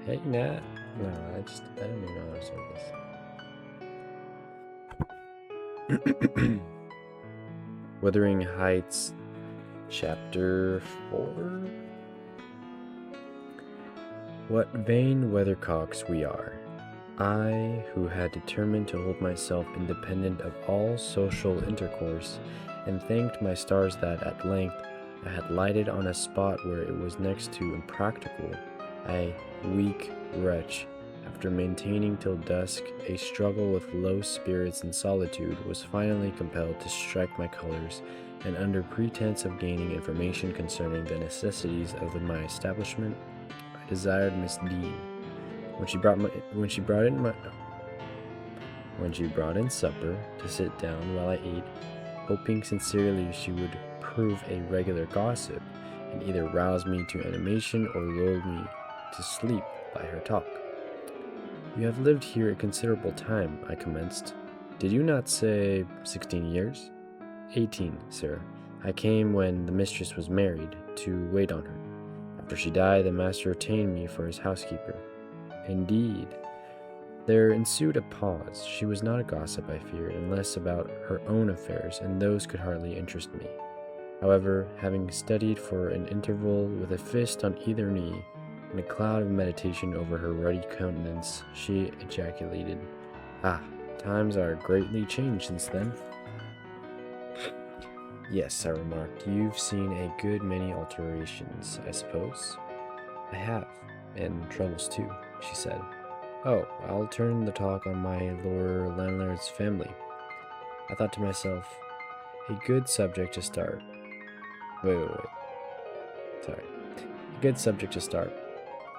Hey, Nat. No, I don't even know how to start this. Wuthering Heights, chapter 4. What vain weathercocks we are. I, who had determined to hold myself independent of all social intercourse, and thanked my stars that, at length, I had lighted on a spot where it was next to impracticable, I, weak wretch, after maintaining till dusk a struggle with low spirits and solitude, was finally compelled to strike my colors, and under pretense of gaining information concerning the necessities of my establishment, I desired Miss Dean, when she brought in supper, to sit down while I ate, hoping sincerely she would prove a regular gossip, and either rouse me to animation or lull me to sleep by her talk. You have lived here a considerable time, I commenced. Did you not say 16 years? 18, sir. I came when the mistress was married, to wait on her. After she died, the master retained me for his housekeeper. Indeed. There ensued a pause. She was not a gossip, I feared, unless about her own affairs, and those could hardly interest me. However, having studied for an interval with a fist on either knee, and a cloud of meditation over her ruddy countenance, she ejaculated, "Ah, times are greatly changed since then." "Yes," I remarked, "you've seen a good many alterations, I suppose?" "I have, and troubles too," she said. "Oh, I'll turn the talk on my Lord Landlord's family." I thought to myself, a good subject to start. Wait. Sorry. A good subject to start.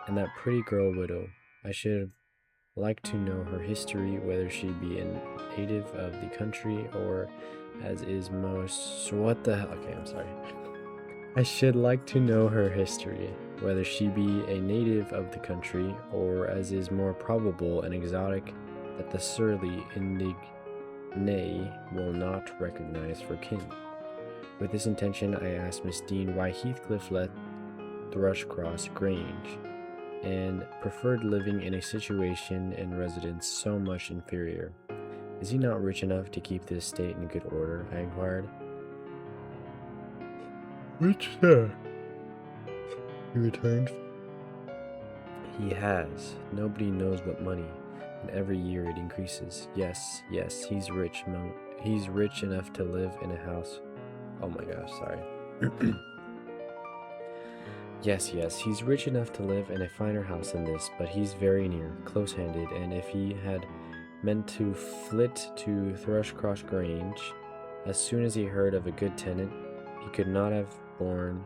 And that pretty girl widow, I should like to know her history, whether she be a native of the country, or as is most... What the hell? Okay, I'm sorry. I should like to know her history, whether she be a native of the country, or, as is more probable, an exotic that the surly indigne will not recognize for kin. With this intention, I asked Miss Dean why Heathcliff left Thrushcross Grange, and preferred living in a situation and residence so much inferior. "Is he not rich enough to keep the estate in good order?" I inquired. "Rich, sir," he returned. "He has. Nobody knows what money, and every year it increases. Yes, he's rich. He's rich enough to live in a house. Oh my gosh, sorry. Yes, he's rich enough to live in a finer house than this, but he's very near, close-handed, and if he had meant to flit to Thrushcross Grange, as soon as he heard of a good tenant, he could not have borne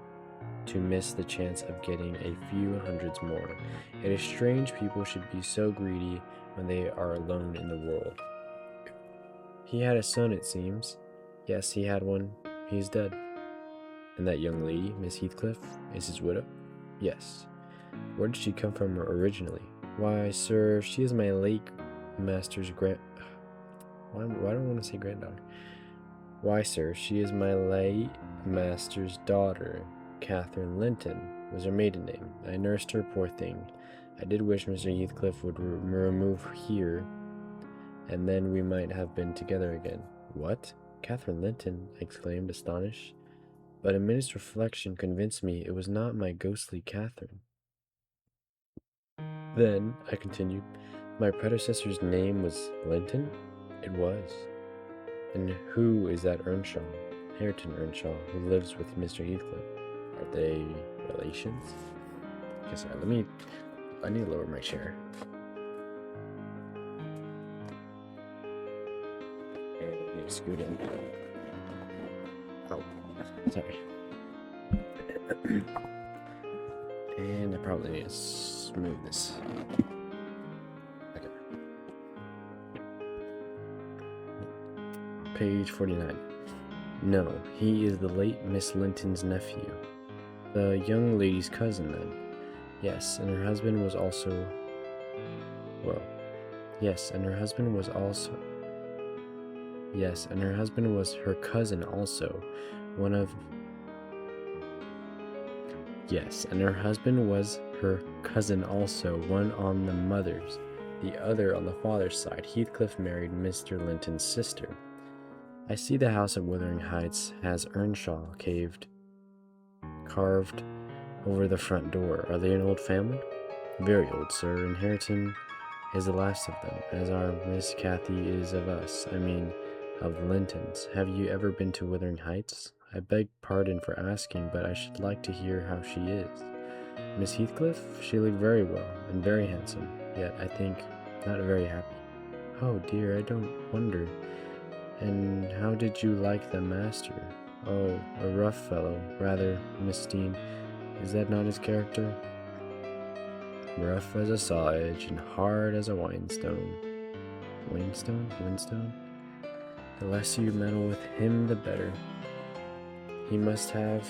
to miss the chance of getting a few hundreds more. It is strange people should be so greedy when they are alone in the world. He had a son, it seems. Yes, he had one. He is dead." "And that young lady, Miss Heathcliff, is his widow?" "Yes." "Where did she come from originally?" "Why, sir, she is my late master's Why do I want to say granddaughter? Why, sir, she is my late master's daughter. Catherine Linton was her maiden name. I nursed her, poor thing. I did wish Mr. Heathcliff would remove here, and then we might have been together again." "What? Catherine Linton?" I exclaimed, astonished. But a minute's reflection convinced me it was not my ghostly Catherine. "Then," I continued, "my predecessor's name was Linton?" "It was." "And who is that Earnshaw, Hareton Earnshaw, who lives with Mr. Heathcliff? Are they relations?" Okay, sorry, I need to lower my chair. And I need to scoot in. Oh, sorry. And I probably need to smooth this. Okay. Page 49. "No, he is the late Miss Linton's nephew." "The young lady's cousin, then?" "Yes, and her husband was also... Well, yes, and her husband was also... Yes, and her husband was her cousin also, one of... Yes, and her husband was her cousin also, one on the mother's, the other on the father's side. Heathcliff married Mr. Linton's sister. I see the house at Wuthering Heights has Earnshaw carved over the front door. Are they an old family? Very old, sir. And Hareton is the last of them, as our Miss Cathy is of us. I mean, of the Lintons. Have you ever been to Wuthering Heights? I beg pardon for asking, but I should like to hear how she is. Miss Heathcliff? She looked very well, and very handsome, yet, I think, not very happy. Oh dear, I don't wonder. And how did you like the master? Oh, a rough fellow, rather, Miss Dean. Is that not his character? Rough as a saw edge and hard as a whinstone. Whinstone? The less you meddle with him, the better. He must have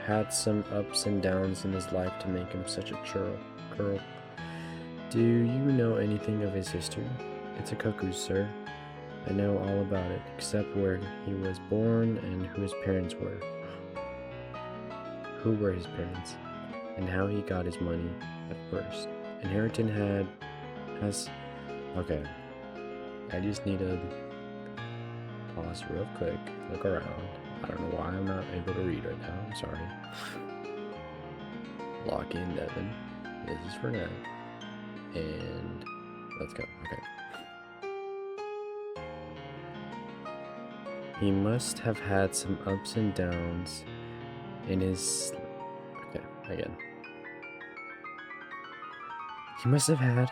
had some ups and downs in his life to make him such a churl. Do you know anything of his history? It's a cuckoo, sir. I know all about it, except where he was born and who his parents were. Who were his parents? And how he got his money at first. And Hareton has... Okay. I just need to pause real quick, look around. I don't know why I'm not able to read right now. I'm sorry. Lock in, Devin. This is for now. And let's go. Okay. He must have had some ups and downs in his... Okay, again. He must have had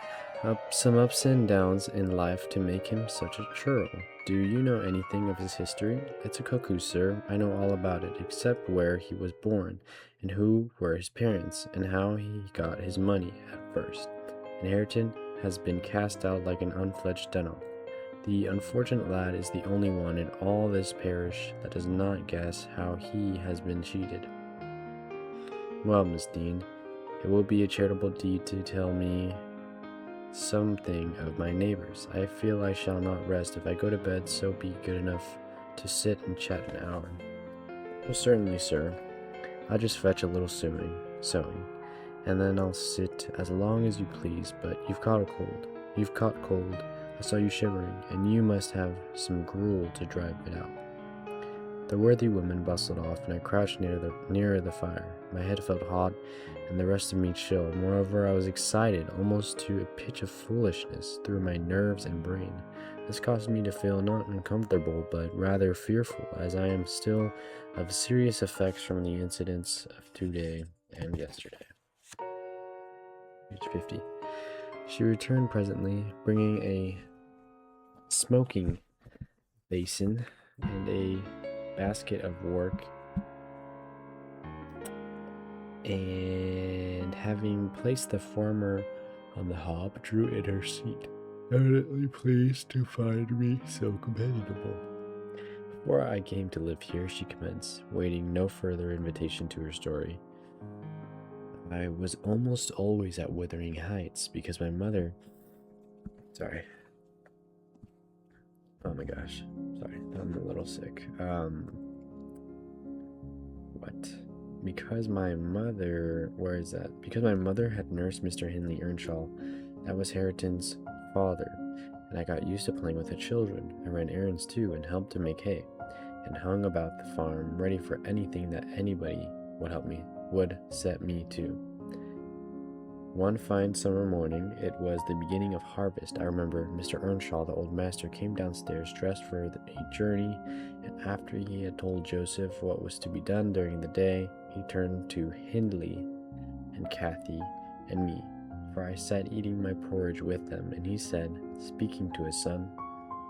some ups and downs in life to make him such a churl. Do you know anything of his history? It's a cuckoo, sir. I know all about it, except where he was born, and who were his parents, and how he got his money at first. And Hareton has been cast out like an unfledged dennoch. The unfortunate lad is the only one in all this parish that does not guess how he has been cheated. Well, Miss Dean, it will be a charitable deed to tell me something of my neighbors. I feel I shall not rest if I go to bed, so be good enough to sit and chat an hour. Oh, certainly, sir. I'll just fetch a little sewing, and then I'll sit as long as you please, but you've caught cold. I saw you shivering, and you must have some gruel to drive it out. The worthy woman bustled off, and I crouched nearer the fire. My head felt hot, and the rest of me chill. Moreover, I was excited, almost to a pitch of foolishness, through my nerves and brain. This caused me to feel not uncomfortable, but rather fearful, as I am still of serious effects from the incidents of today and yesterday. Page 50. She returned presently, bringing a smoking basin and a basket of work, and having placed the former on the hob, drew in her seat, evidently pleased to find me so companionable. Before I came to live here, she commenced, waiting no further invitation to her story. I was almost always at Wuthering Heights because my mother... Sorry. Oh my gosh. Sorry, I'm a little sick. Because my mother... Where is that? Because my mother had nursed Mr. Hindley Earnshaw. That was Hareton's father. And I got used to playing with the children. I ran errands too and helped to make hay. And hung about the farm, ready for anything that anybody would set me to. One fine summer morning, it was the beginning of harvest. I remember Mr. Earnshaw, the old master, came downstairs dressed for a journey, and after he had told Joseph what was to be done during the day, he turned to Hindley and Cathy and me, for I sat eating my porridge with them, and he said, speaking to his son,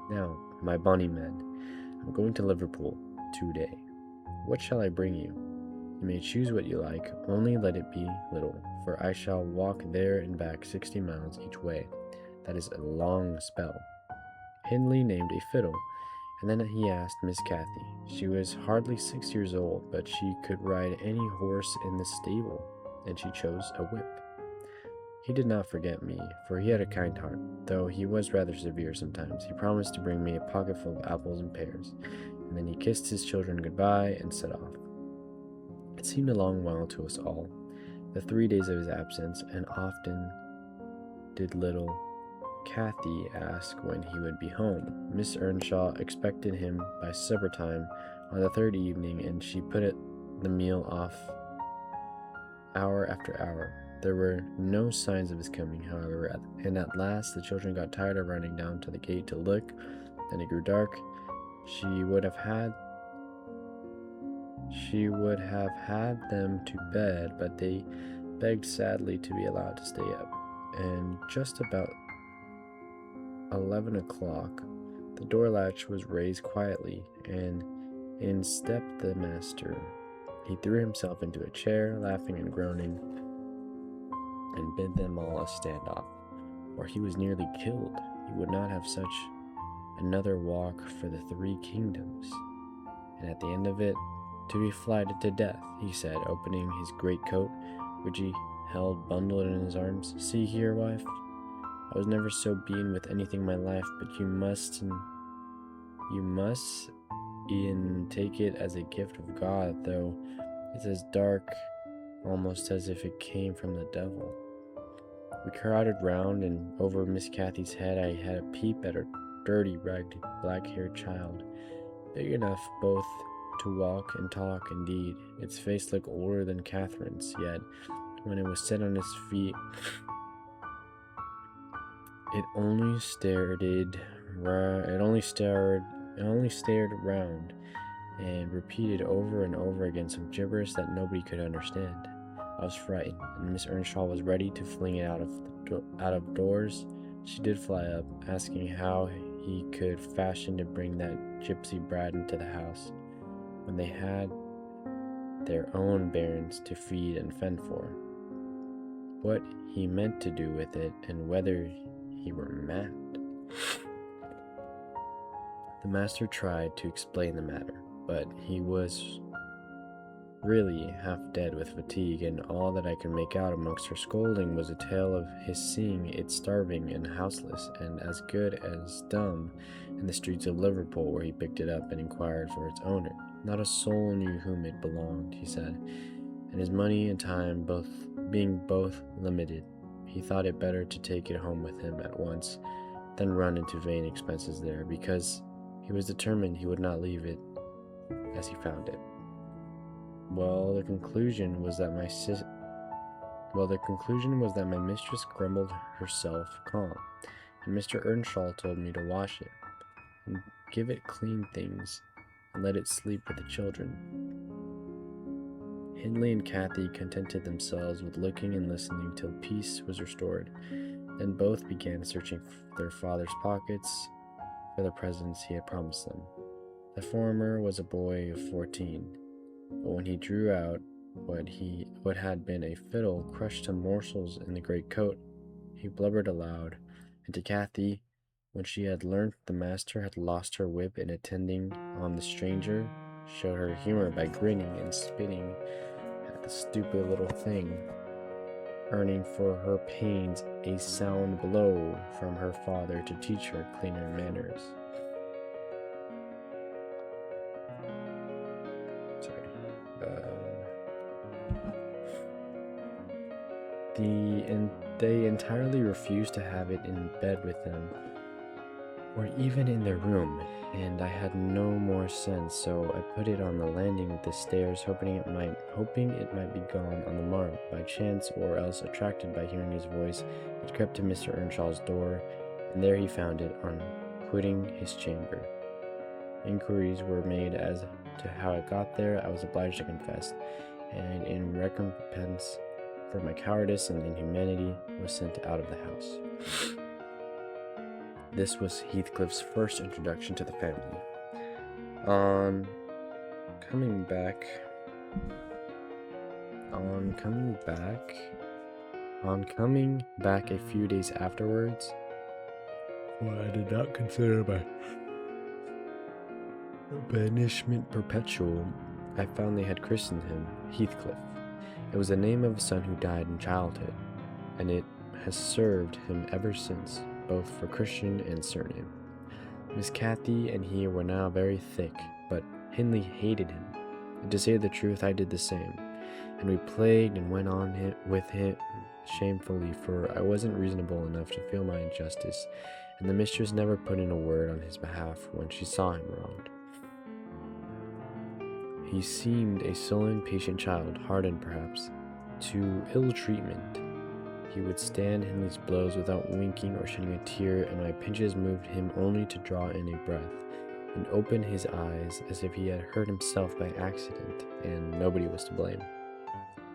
"Now, my bonny man, I'm going to Liverpool today. What shall I bring you? You may choose what you like, only let it be little, for I shall walk there and back 60 miles each way. That is a long spell." Hindley named a fiddle, and then he asked Miss Cathy. She was hardly 6 years old, but she could ride any horse in the stable, and she chose a whip. He did not forget me, for he had a kind heart, though he was rather severe sometimes. He promised to bring me a pocketful of apples and pears, and then he kissed his children goodbye and set off. It seemed a long while to us all, the 3 days of his absence, and often did little Kathy asked when he would be home. Miss Earnshaw expected him by supper time on the third evening, and she put the meal off hour after hour. There were no signs of his coming, however, and at last the children got tired of running down to the gate to look, and it grew dark. She would have had them to bed, but they begged sadly to be allowed to stay up, and just about 11 o'clock, the door latch was raised quietly, and in stepped the master. He threw himself into a chair, laughing and groaning, and bid them all a stand-off, or he was nearly killed. He would not have such another walk for the 3 kingdoms, and at the end of it, to be flighted to death, he said, opening his greatcoat, which he held bundled in his arms. See here, wife, I was never so beaten with anything in my life, but you must e'en take it as a gift of God, though it's as dark almost as if it came from the devil. We crowded round, and over Miss Kathy's head I had a peep at her dirty, ragged, black-haired child, big enough both to walk and talk. Indeed, its face looked older than Catherine's, yet when it was set on its feet, it only stared round and repeated over and over again some gibberish that nobody could understand. I was frightened, and Miss Earnshaw was ready to fling it out of doors. She did fly up, asking how he could fashion to bring that gypsy brat into the house, when they had their own bairns to feed and fend for, what he meant to do with it, and whether he were mad. The master tried to explain the matter, but he was really half dead with fatigue, and all that I could make out amongst her scolding was a tale of his seeing it starving and houseless, and as good as dumb, in the streets of Liverpool, where he picked it up and inquired for its owner. Not a soul knew whom it belonged, he said, and his money and time being both limited, he thought it better to take it home with him at once than run into vain expenses there, because he was determined he would not leave it as he found it. Well, the conclusion was that my mistress grumbled herself calm, and Mr. Earnshaw told me to wash it, and give it clean things, and let it sleep with the children. Hindley and Kathy contented themselves with looking and listening till peace was restored. Then both began searching their father's pockets for the presents he had promised them. The former was a boy of 14, but when he drew out what had been a fiddle crushed to morsels in the greatcoat, he blubbered aloud, and to Kathy, when she had learnt the master had lost her whip in attending on the stranger, showed her humor by grinning and spitting at the stupid little thing, earning for her pains a sound blow from her father to teach her cleaner manners. They entirely refused to have it in bed with them, or even in their room, and I had no more sense, so I put it on the landing of the stairs, hoping it might be gone on the morrow. By chance, or else attracted by hearing his voice, it crept to Mr. Earnshaw's door, and there he found it on quitting his chamber. Inquiries were made as to how it got there. I was obliged to confess, and in recompense for my cowardice and inhumanity, was sent out of the house. This was Heathcliff's first introduction to the family. On coming back a few days afterwards, what I did not consider my banishment perpetual, I found they had christened him Heathcliff. It was the name of a son who died in childhood, and it has served him ever since, both for Christian and surname. Miss Kathy and he were now very thick, but Hindley hated him, and to say the truth, I did the same. and we plagued and went on with him shamefully, for I wasn't reasonable enough to feel my injustice, and the mistress never put in a word on his behalf when she saw him wronged. He seemed a sullen, patient child, hardened perhaps to ill treatment. He would stand Henley's blows without winking or shedding a tear, and my pinches moved him only to draw in a breath and open his eyes as if he had hurt himself by accident, and nobody was to blame.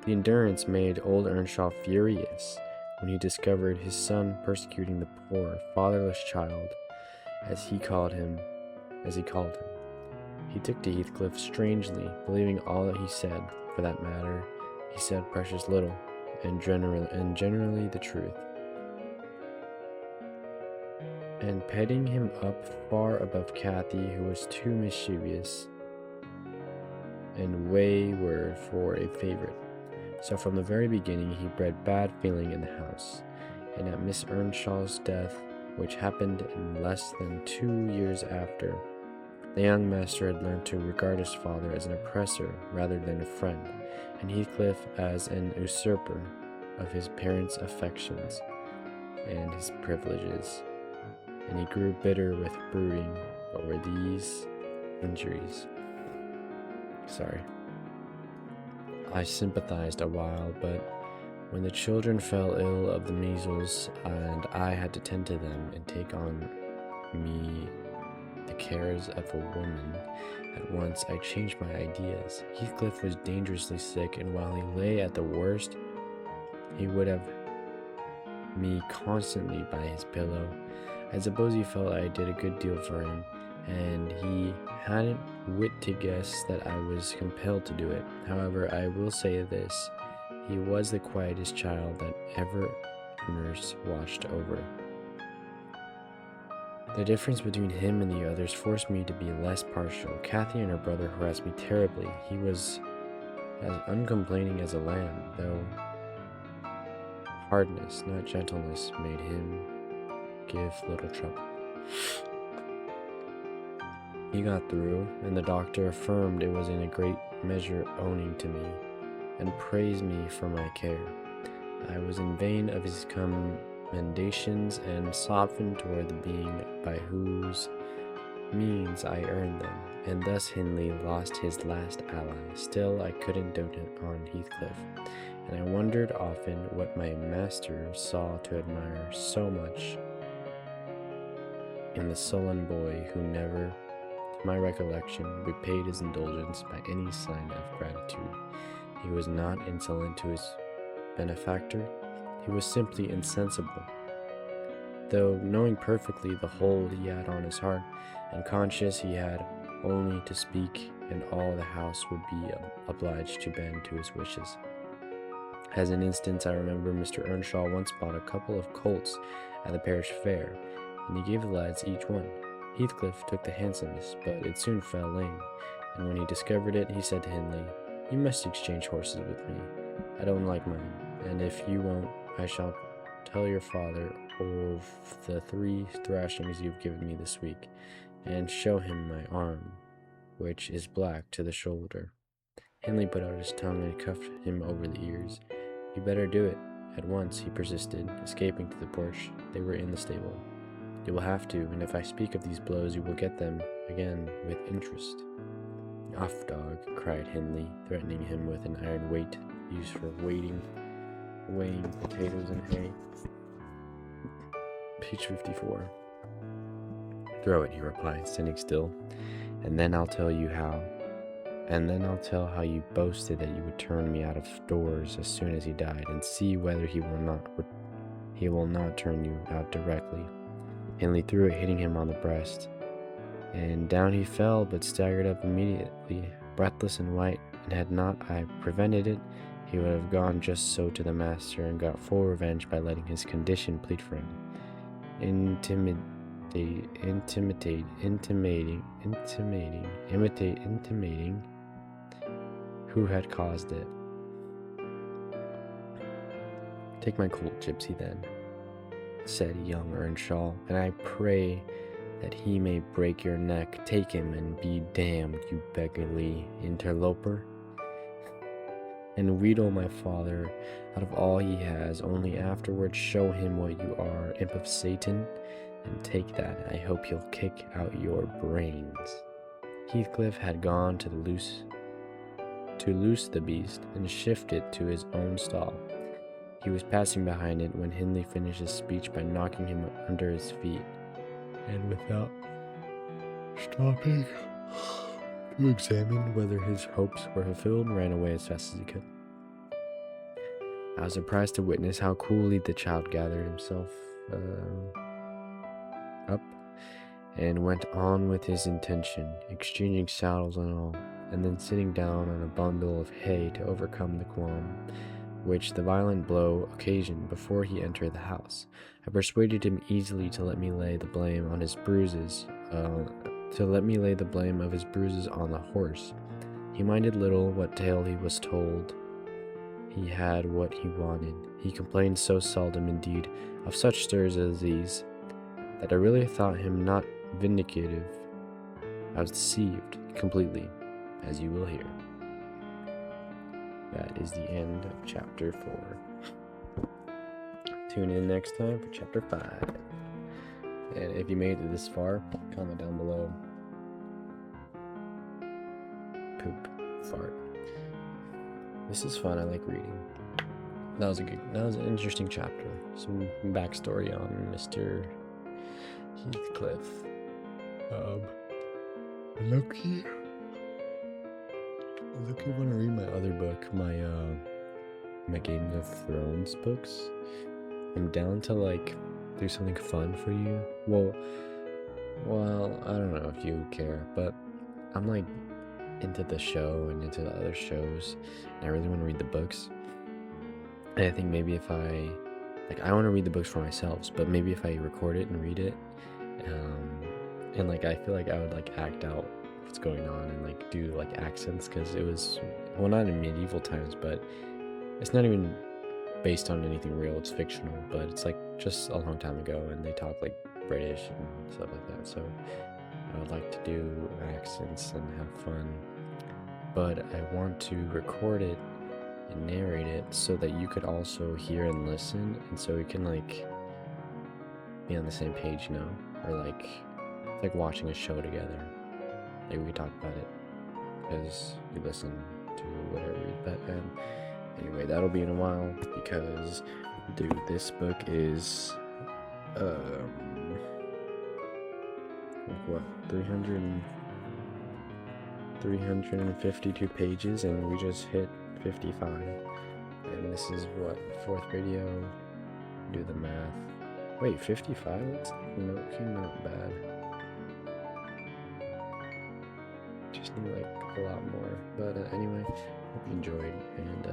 The endurance made old Earnshaw furious when he discovered his son persecuting the poor, fatherless child, as he called him. He took to Heathcliff strangely, believing all that he said. For that matter, he said precious little, and generally the truth. And petting him up far above Cathy, who was too mischievous and wayward for a favorite. So from the very beginning he bred bad feeling in the house, and at Miss Earnshaw's death, which happened in less than 2 years after, the young master had learned to regard his father as an oppressor rather than a friend, and Heathcliff as an usurper of his parents' affections and his privileges, and he grew bitter with brooding over these injuries. I sympathized a while, but when the children fell ill of the measles, and I had to tend to them and take on me the cares of a woman, at once I changed my ideas. Heathcliff was dangerously sick, and while he lay at the worst, he would have me constantly by his pillow. I suppose he felt I did a good deal for him, and he hadn't wit to guess that I was compelled to do it. However, I will say this: he was the quietest child that ever nurse watched over. The difference between him and the others forced me to be less partial. Cathy and her brother harassed me terribly. He was as uncomplaining as a lamb, though hardness, not gentleness, made him give little trouble. He got through, and the doctor affirmed it was in a great measure owing to me, and praised me for my care. I was in vain of his commendations, and softened toward the being by whose means I earned them, and thus Hindley lost his last ally. Still, I couldn't dote on Heathcliff, and I wondered often what my master saw to admire so much in the sullen boy who never, to my recollection, repaid his indulgence by any sign of gratitude. He was not insolent to his benefactor, he was simply insensible. Though knowing perfectly the hold he had on his heart, and conscious he had only to speak, and all the house would be obliged to bend to his wishes. As an instance, I remember Mr. Earnshaw once bought a couple of colts at the parish fair, and he gave the lads each one. Heathcliff took the handsomest, but it soon fell lame, and when he discovered it, he said to Hindley, "You must exchange horses with me. I don't like mine, and if you won't, I shall tell your father of the 3 thrashings you've given me this week, and show him my arm, which is black to the shoulder." Hindley put out his tongue and cuffed him over the ears. "You better do it at once," he persisted, escaping to the porch. They were in the stable. "You will have to, and if I speak of these blows, you will get them again with interest." "Off, dog," cried Hindley, threatening him with an iron weight used for weighing potatoes and hay. Page 54. "Throw it," he replied, standing still, and then I'll tell how you boasted that you would turn me out of doors as soon as he died, and see whether he will not turn you out directly." Hindley threw it, hitting him on the breast, and down he fell, but staggered up immediately, breathless and white, and had not I prevented it, he would have gone just so to the master, and got full revenge by letting his condition plead for him, intimating who had caused it. "Take my colt, gypsy, then," said young Earnshaw, "and I pray that he may break your neck. Take him, and be damned, you beggarly interloper." and wheedle my father out of all he has, only afterwards show him what you are, imp of Satan, and take that. I hope he'll kick out your brains. Heathcliff had gone to loose the beast and shift it to his own stall. He was passing behind it when Hindley finished his speech by knocking him under his feet, and without stopping to examine whether his hopes were fulfilled, ran away as fast as he could. I was surprised to witness how coolly the child gathered himself up and went on with his intention, exchanging saddles and all, and then sitting down on a bundle of hay to overcome the qualm which the violent blow occasioned before he entered the house. I persuaded him easily to let me lay the blame on his bruises, of his bruises on the horse. He minded little what tale he was told. He had what he wanted. He complained so seldom, indeed, of such stirs as these, that I really thought him not vindicative. I was deceived completely, as you will hear. That is the end of chapter 4. Tune in next time for chapter 5. And if you made it this far, comment down below. Poop, fart. This is fun. I like reading. That was an interesting chapter. Some backstory on Mr. Heathcliff. Loki want to read my other book, my Game of Thrones books. I'm down to do something fun for you. Well, I don't know if you care, but I'm into the show and into the other shows, and I really want to read the books. And I think maybe if I want to read the books for myself, but maybe if I record it and read it, and I feel like I would act out what's going on and do accents, because it was, well, not in medieval times, but it's not even based on anything real. It's fictional, but it's just a long time ago, and they talk British and stuff like that. So I would like to do accents and have fun, but I want to record it and narrate it so that you could also hear and listen, and so we can be on the same page, or it's like watching a show together. We could talk about it because you listen to whatever. But anyway, that'll be in a while, because dude, this book is 352 pages, and we just hit 55, and this is fourth video. Do the math. Wait, 55? That's not bad. Just need a lot more. But anyway, hope you enjoyed, and